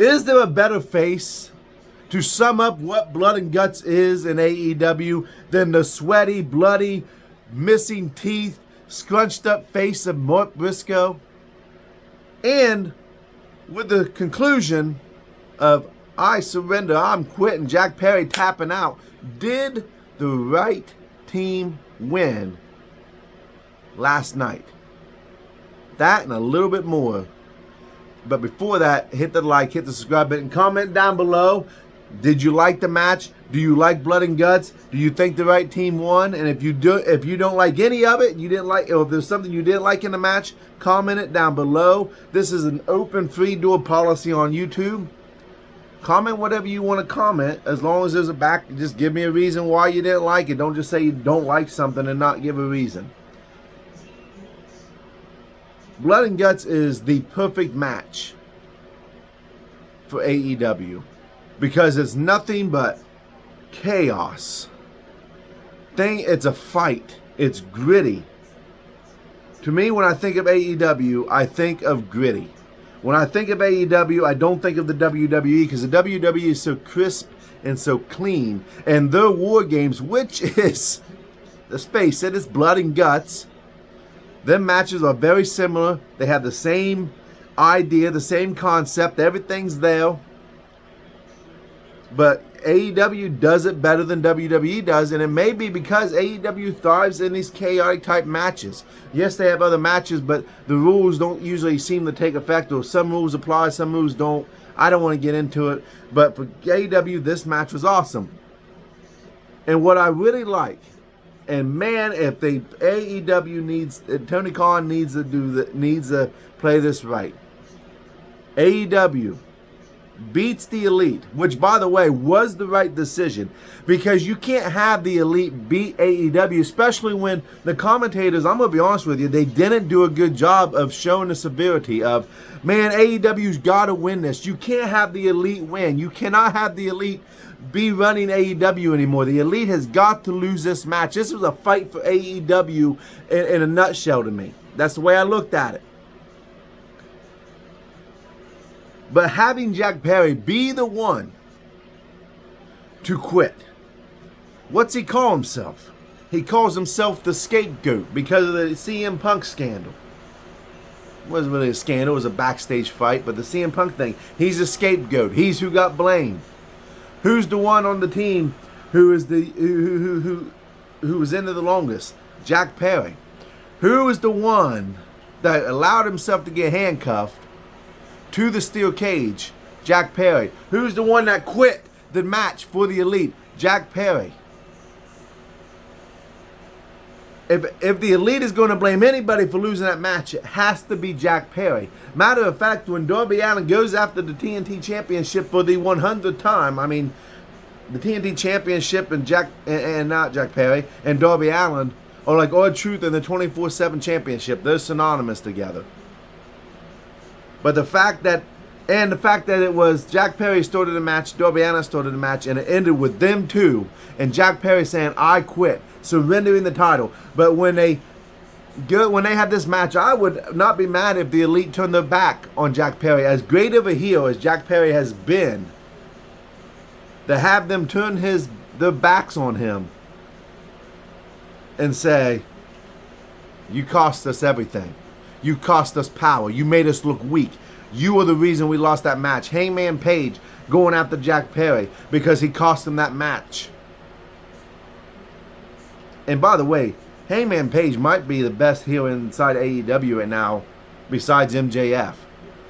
Is there a better face to sum up what Blood and Guts is in AEW than the sweaty, bloody, missing teeth, scrunched up face of Mark Briscoe? And with the conclusion of I surrender, I'm quitting, Jack Perry tapping out, did the right team win last night? That and a little bit more. But before that, hit the like, hit the subscribe button, comment down below. Did you like the match? Do you like Blood and Guts? Do you think the right team won? And if you don't like any of it, you didn't like, or if there's something you didn't like in the match, comment it down below. This is an open, free door policy on YouTube. Comment whatever you want to comment, as long as there's a back. Just give me a reason why you didn't like it. Don't just say you don't like something and not give a reason. Blood and Guts is the perfect match for AEW because it's nothing but chaos. It's a fight. It's gritty. To me, when I think of AEW, I think of gritty. When I think of AEW, I don't think of the WWE because the WWE is so crisp and so clean. And their War Games, which is, let's face it, it's Blood and Guts. Them matches are very similar. They have the same idea, the same concept. Everything's there. But AEW does it better than WWE does, and it may be because AEW thrives in these chaotic type matches. Yes, they have other matches, but the rules don't usually seem to take effect, or some rules apply, some rules don't. I don't want to get into it, but for AEW, this match was awesome. And what I really like, and man, if AEW needs, Tony Khan needs to play this right. AEW beats the Elite, which, by the way, was the right decision, because you can't have the Elite beat AEW, especially when the commentators, I'm going to be honest with you, they didn't do a good job of showing the severity of, man, AEW's got to win this. You can't have the Elite win. You cannot have the Elite be running AEW anymore. The Elite has got to lose this match. This was a fight for AEW in a nutshell to me. That's the way I looked at it. But having Jack Perry be the one to quit, what's he call himself? He calls himself the scapegoat because of the CM Punk scandal. It wasn't really a scandal, it was a backstage fight, but the CM Punk thing, he's a scapegoat. He's who got blamed. Who's the one on the team who is who was in there the longest? Jack Perry. Who is the one that allowed himself to get handcuffed to the steel cage? Jack Perry. Who's the one that quit the match for the Elite? Jack Perry. If the Elite is going to blame anybody for losing that match, it has to be Jack Perry. Matter of fact, when Darby Allin goes after the TNT Championship for the 100th time, I mean, the TNT Championship and not Jack Perry and Darby Allin are like R-Truth and the 24/7 Championship. They're synonymous together. But the fact that it was Jack Perry started the match, Darby Allin started the match, and it ended with them two, and Jack Perry saying, I quit, surrendering the title. But when they had this match, I would not be mad if the Elite turned their back on Jack Perry. As great of a heel as Jack Perry has been, to have them turn their backs on him and say, you cost us everything. You cost us power. You made us look weak. You are the reason we lost that match. Hangman Page going after Jack Perry because he cost him that match. And by the way, Hangman Page might be the best heel inside AEW right now besides MJF.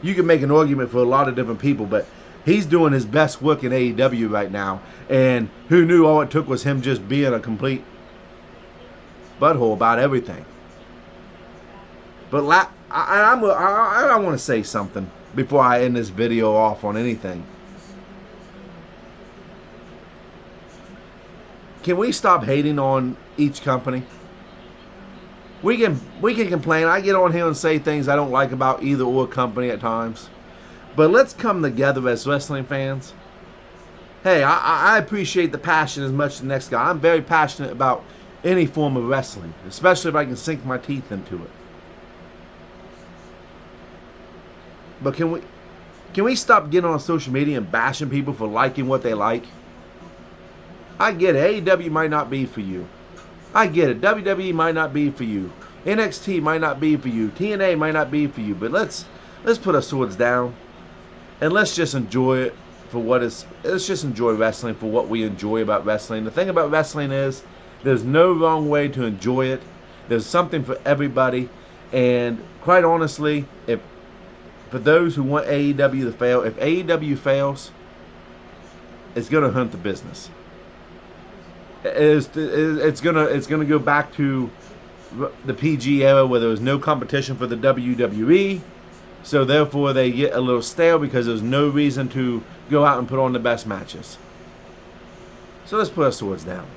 You can make an argument for a lot of different people, but he's doing his best work in AEW right now. And who knew all it took was him just being a complete butthole about everything. But I want to say something before I end this video off on anything. Can we stop hating on each company? We can complain. I get on here and say things I don't like about either or company at times. But let's come together as wrestling fans. Hey, I appreciate the passion as much as the next guy. I'm very passionate about any form of wrestling, especially if I can sink my teeth into it. But can Can we stop getting on social media and bashing people for liking what they like? I get it. AEW might not be for you. I get it. WWE might not be for you. NXT might not be for you. TNA might not be for you. But let's put our swords down and let's just enjoy it for what is. Let's just enjoy wrestling for what we enjoy about wrestling. The thing about wrestling is there's no wrong way to enjoy it. There's something for everybody. And quite honestly, for those who want AEW to fail, if AEW fails, it's going to hunt the business. It's gonna go back to the PG era where there was no competition for the WWE, so therefore they get a little stale because there's no reason to go out and put on the best matches. So let's put our swords down.